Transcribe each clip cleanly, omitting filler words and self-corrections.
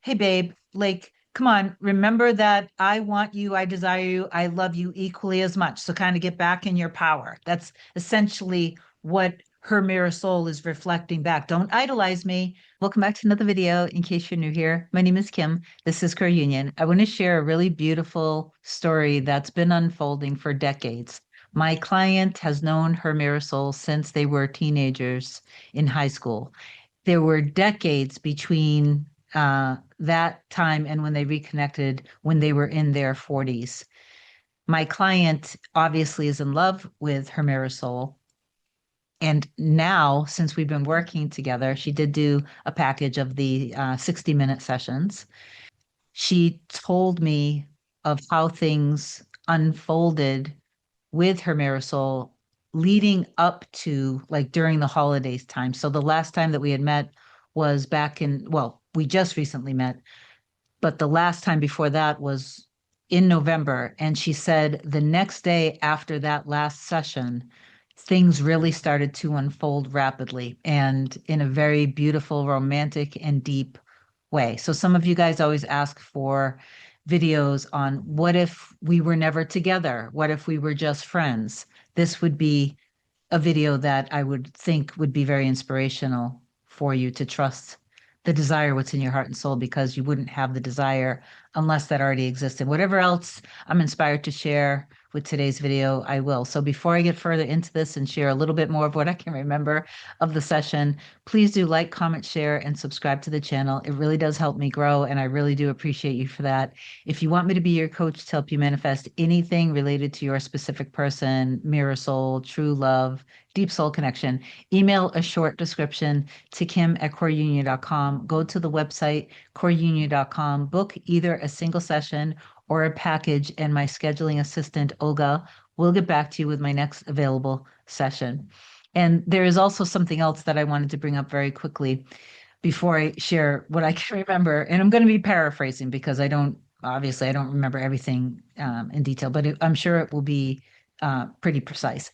hey, babe, like, come on, remember that I want you, I desire you, I love you equally as much. So kind of get back in your power. That's essentially what her mirror soul is reflecting back. Don't idolize me. Welcome back to another video. In case you're new here, my name is Kim. This is Core Union. I want to share a really beautiful story that's been unfolding for decades. My client has known her mirror soul since they were teenagers in high school. There were decades between that time and when they reconnected when they were in their 40s. My client obviously is in love with her mirror soul. And now, since we've been working together, she did do a package of the 60-minute sessions. She told me of how things unfolded with her mirror soul leading up to like during the holidays time. So the last time that we had met was back in, well, we just recently met, but the last time before that was in November. And she said the next day after that last session, things really started to unfold rapidly and in a very beautiful, romantic, and deep way. So some of you guys always ask for videos on what if we were never together? What if we were just friends? This would be a video that I would think would be very inspirational for you to trust the desire, what's in your heart and soul, because you wouldn't have the desire unless that already existed. Whatever else I'm inspired to share with today's video, I will. So before I get further into this and share a little bit more of what I can remember of the session, please do like, comment, share, and subscribe to the channel. It really does help me grow, and I really do appreciate you for that. If you want me to be your coach to help you manifest anything related to your specific person, mirror soul, true love, deep soul connection, email a short description to kim@coreunion.com. Go to the website, coreunion.com, book either a single session or a package, and my scheduling assistant, Olga, will get back to you with my next available session. And there is also something else that I wanted to bring up very quickly before I share what I can remember. And I'm going to be paraphrasing because obviously, I don't remember everything in detail, but I'm sure it will be pretty precise.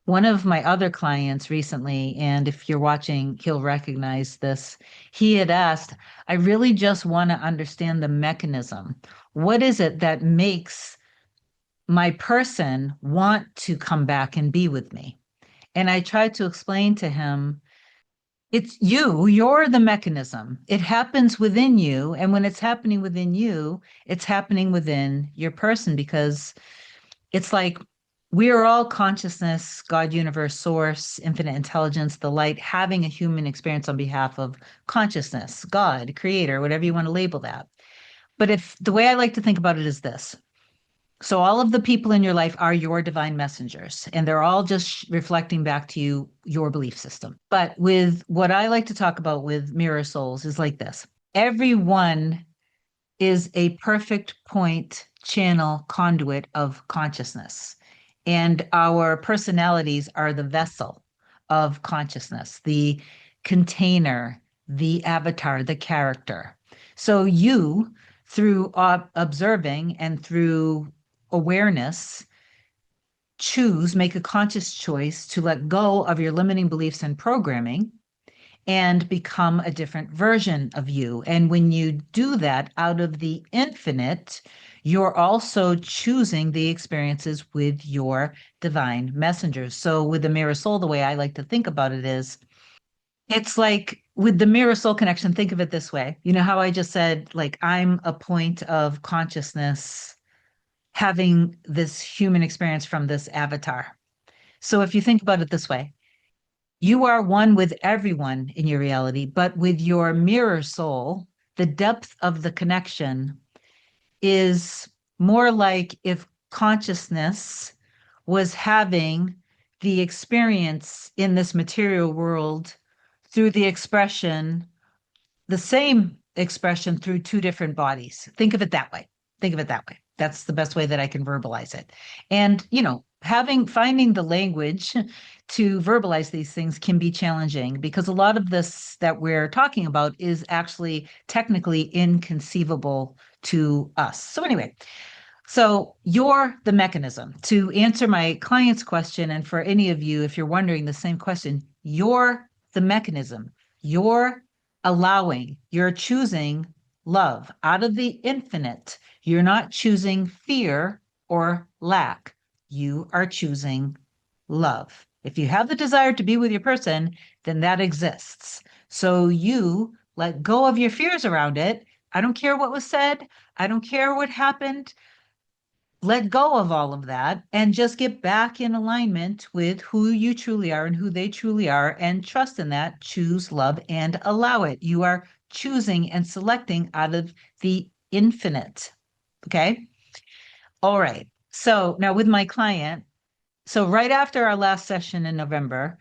One of my other clients recently, and if you're watching, he'll recognize this. He had asked, I really just want to understand the mechanism. What is it that makes my person want to come back and be with me? And I tried to explain to him, it's you, you're the mechanism. It happens within you. And when it's happening within you, it's happening within your person because it's like we are all consciousness, God, universe, source, infinite intelligence, the light, having a human experience on behalf of consciousness, God, creator, whatever you want to label that. But if the way I like to think about it is this. So all of the people in your life are your divine messengers, and they're all just reflecting back to you your belief system. But with what I like to talk about with mirror souls is like this. Everyone is a perfect point, channel, conduit of consciousness. And our personalities are the vessel of consciousness, the container, the avatar, the character. So you, through observing and through awareness, make a conscious choice to let go of your limiting beliefs and programming and become a different version of you. And when you do that out of the infinite, you're also choosing the experiences with your divine messengers. So with the mirror soul, the way I like to think about it is, it's like with the mirror soul connection, think of it this way. You know how I just said, like, I'm a point of consciousness having this human experience from this avatar. So if you think about it this way, you are one with everyone in your reality, but with your mirror soul, the depth of the connection is more like if consciousness was having the experience in this material world through the same expression through two different bodies. Think of it that way. Think of it that way. That's the best way that I can verbalize it. And, finding the language to verbalize these things can be challenging because a lot of this that we're talking about is actually technically inconceivable to us. So anyway, so you're the mechanism to answer my client's question. And for any of you, if you're wondering the same question, you're the mechanism. You're you're choosing love out of the infinite. You're not choosing fear or lack. You are choosing love. If you have the desire to be with your person, then that exists. So you let go of your fears around it. I don't care what was said. I don't care what happened. Let go of all of that and just get back in alignment with who you truly are and who they truly are, and trust in that. Choose love and allow it. You are choosing and selecting out of the infinite. Okay. All right. So now with my client, so right after our last session in November,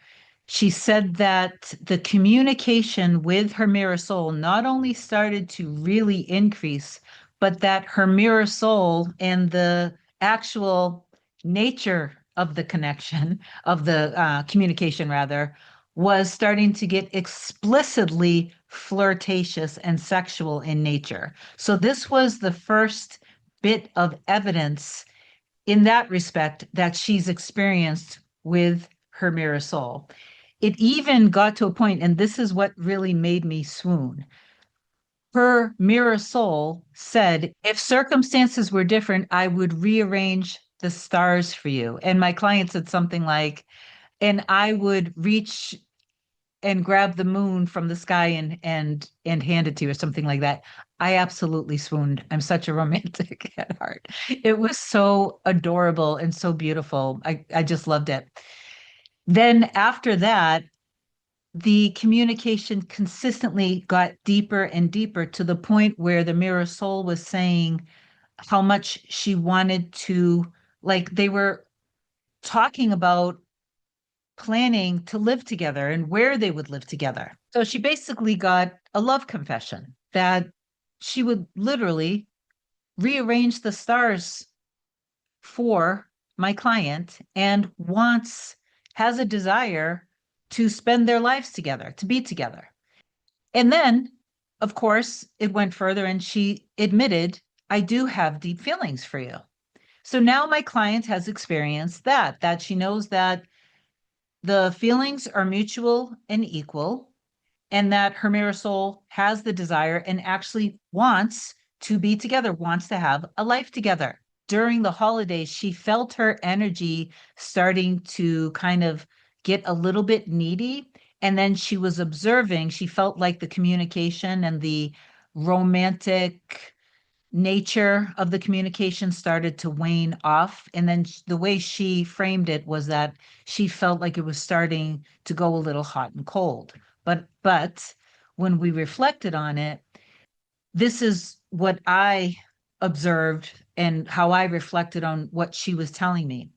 she said that the communication with her mirror soul not only started to really increase, but that her mirror soul and the actual nature of the connection, of the communication rather, was starting to get explicitly flirtatious and sexual in nature. So this was the first bit of evidence in that respect that she's experienced with her mirror soul. It even got to a point, and this is what really made me swoon. Her mirror soul said, if circumstances were different, I would rearrange the stars for you. And my client said something like, and I would reach and grab the moon from the sky and hand it to you or something like that. I absolutely swooned. I'm such a romantic at heart. It was so adorable and so beautiful. I just loved it. Then after that, the communication consistently got deeper and deeper to the point where the mirror soul was saying how much she wanted to, like, they were talking about planning to live together and where they would live together. So she basically got a love confession that she would literally rearrange the stars for my client and has a desire to spend their lives together, to be together. And then, of course, it went further and she admitted, I do have deep feelings for you. So now my client has experienced that she knows that the feelings are mutual and equal, and that her mirror soul has the desire and actually wants to be together, wants to have a life together. During the holidays, she felt her energy starting to kind of get a little bit needy. And then she was observing, she felt like the communication and the romantic nature of the communication started to wane off. And then the way she framed it was that she felt like it was starting to go a little hot and cold. But when we reflected on it, this is what I observed and how I reflected on what she was telling me.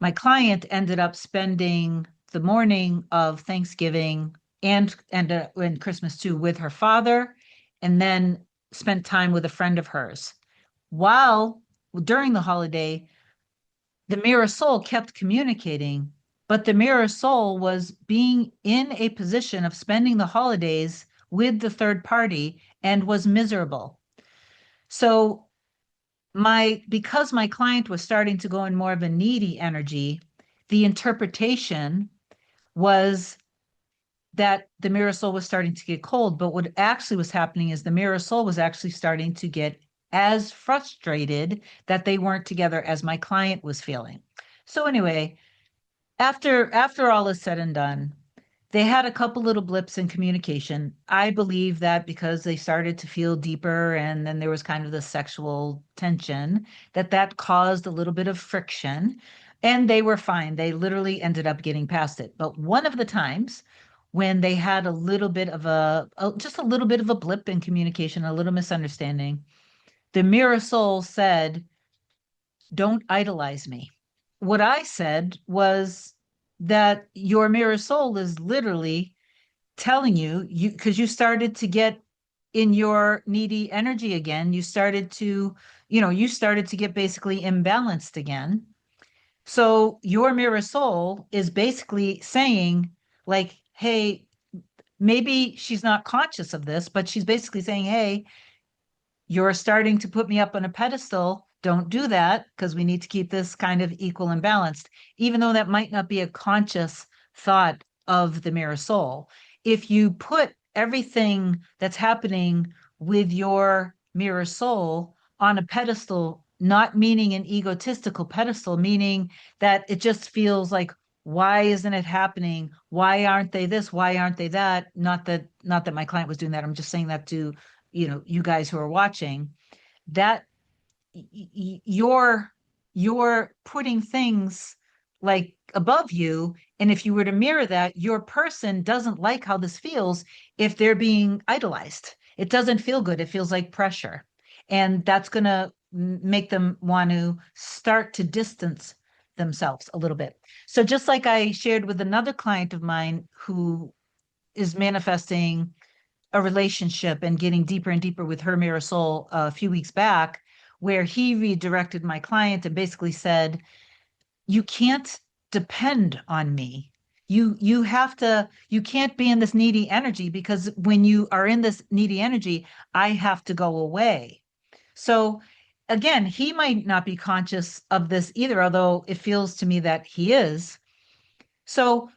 My client ended up spending the morning of Thanksgiving and Christmas too with her father, and then spent time with a friend of hers. While during the holiday, the mirror soul kept communicating, but the mirror soul was being in a position of spending the holidays with the third party and was miserable. So because my client was starting to go in more of a needy energy, the interpretation was that the mirror soul was starting to get cold. But what actually was happening is the mirror soul was actually starting to get as frustrated that they weren't together as my client was feeling. So anyway, after all is said and done, they had a couple little blips in communication. I believe that because they started to feel deeper and then there was kind of the sexual tension, that caused a little bit of friction, and they were fine. They literally ended up getting past it. But one of the times when they had a little bit of just a little bit of a blip in communication, a little misunderstanding, the mirror soul said, don't idolize me. What I said was that your mirror soul is literally telling you because you started to get in your needy energy again. You started to get basically imbalanced again. So your mirror soul is basically saying, like, hey, maybe she's not conscious of this, but she's basically saying, hey, you're starting to put me up on a pedestal. Don't do that because we need to keep this kind of equal and balanced, even though that might not be a conscious thought of the mirror soul. If you put everything that's happening with your mirror soul on a pedestal, not meaning an egotistical pedestal, meaning that it just feels like, why isn't it happening? Why aren't they this? Why aren't they that? Not that my client was doing that. I'm just saying that to, you guys who are watching, that you're putting things like above you, and if you were to mirror that, your person doesn't like how this feels if they're being idolized. It doesn't feel good. It feels like pressure, and that's going to make them want to start to distance themselves a little bit. So just like I shared with another client of mine who is manifesting a relationship and getting deeper and deeper with her mirror soul a few weeks back, where he redirected my client and basically said, you can't depend on me. You can't be in this needy energy, because when you are in this needy energy, I have to go away. So again, he might not be conscious of this either, although it feels to me that he is. So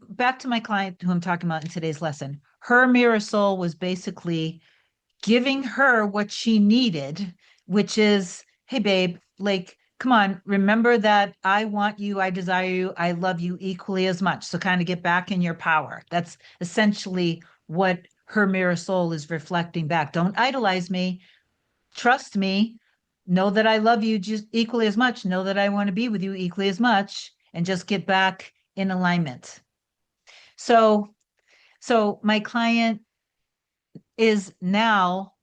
back to my client who I'm talking about in today's lesson, her mirror soul was basically giving her what she needed, which is, hey, babe, like, come on, remember that I want you, I desire you, I love you equally as much. So kind of get back in your power. That's essentially what her mirror soul is reflecting back. Don't idolize me. Trust me. Know that I love you just equally as much. Know that I want to be with you equally as much, and just get back in alignment. So, so my client is now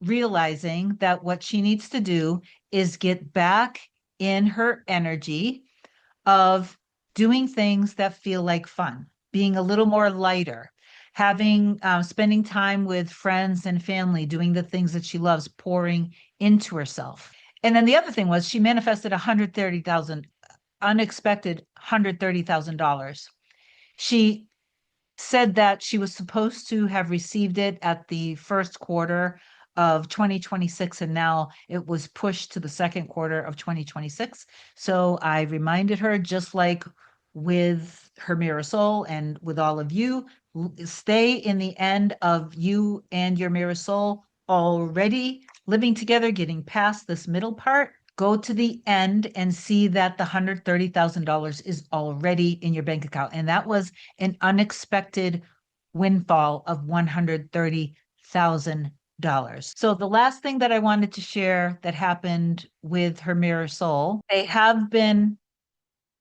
realizing that what she needs to do is get back in her energy of doing things that feel like fun, being a little more lighter, having spending time with friends and family, doing the things that she loves, pouring into herself. And then the other thing was she manifested 130,000, unexpected $130,000. She said that she was supposed to have received it at the first quarter of 2026, and now it was pushed to the second quarter of 2026. So I reminded her, just like with her mirror soul and with all of you, stay in the end of you and your mirror soul already living together, getting past this middle part. Go to the end and see that the $130,000 is already in your bank account. And that was an unexpected windfall of $130,000. So the last thing that I wanted to share that happened with her mirror soul, they have been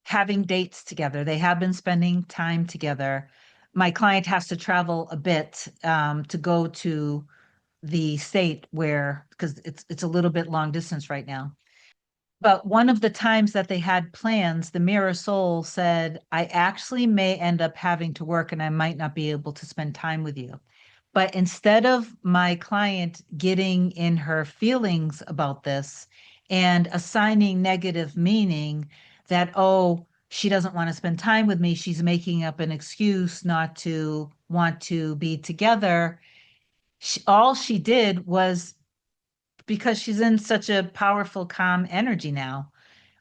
having dates together. They have been spending time together. My client has to travel a bit to go to the state where, because it's a little bit long distance right now. But one of the times that they had plans, the mirror soul said, I actually may end up having to work and I might not be able to spend time with you. But instead of my client getting in her feelings about this and assigning negative meaning that, oh, she doesn't want to spend time with me, she's making up an excuse not to want to be together. All she did was, because she's in such a powerful, calm energy now,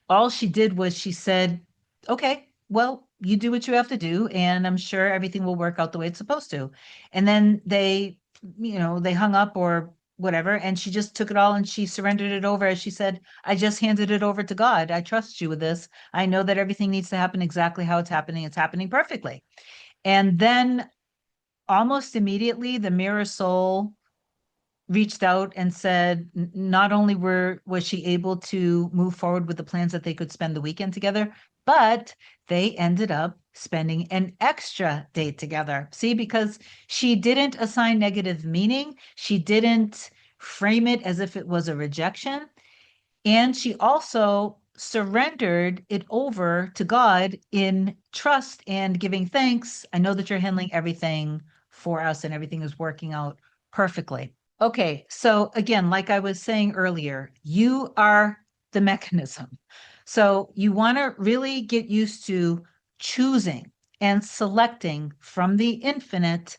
all she did was she said, okay, well, you do what you have to do, and I'm sure everything will work out the way it's supposed to. And then they hung up or whatever, and she just took it all and she surrendered it over. As she said, I just handed it over to God. I trust you with this. I know that everything needs to happen exactly how it's happening. It's happening perfectly. And then almost immediately, the mirror soul reached out and said not only was she able to move forward with the plans that they could spend the weekend together, but they ended up spending an extra day together. See, because she didn't assign negative meaning, she didn't frame it as if it was a rejection, and she also surrendered it over to God in trust and giving thanks. I know that you're handling everything for us and everything is working out perfectly. Okay, so again, like I was saying earlier, you are the mechanism. So you want to really get used to choosing and selecting from the infinite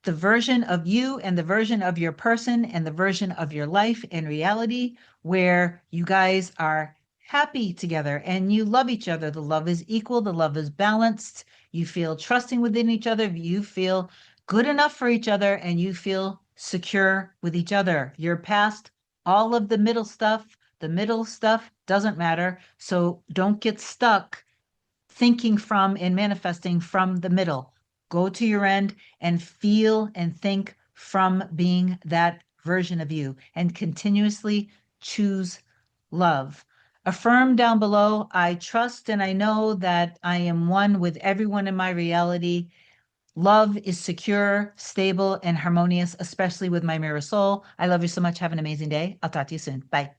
the version of you and the version of your person and the version of your life and reality where you guys are happy together and you love each other. The love is equal, the love is balanced. You feel trusting within each other, you feel good enough for each other, and you feel secure with each other. Your past, all of the middle stuff doesn't matter. So don't get stuck thinking from and manifesting from the middle. Go to your end and feel and think from being that version of you and continuously choose love. Affirm down below, I trust and I know that I am one with everyone in my reality. Love is secure, stable, and harmonious, especially with my mirror soul. I love you so much. Have an amazing day. I'll talk to you soon. Bye.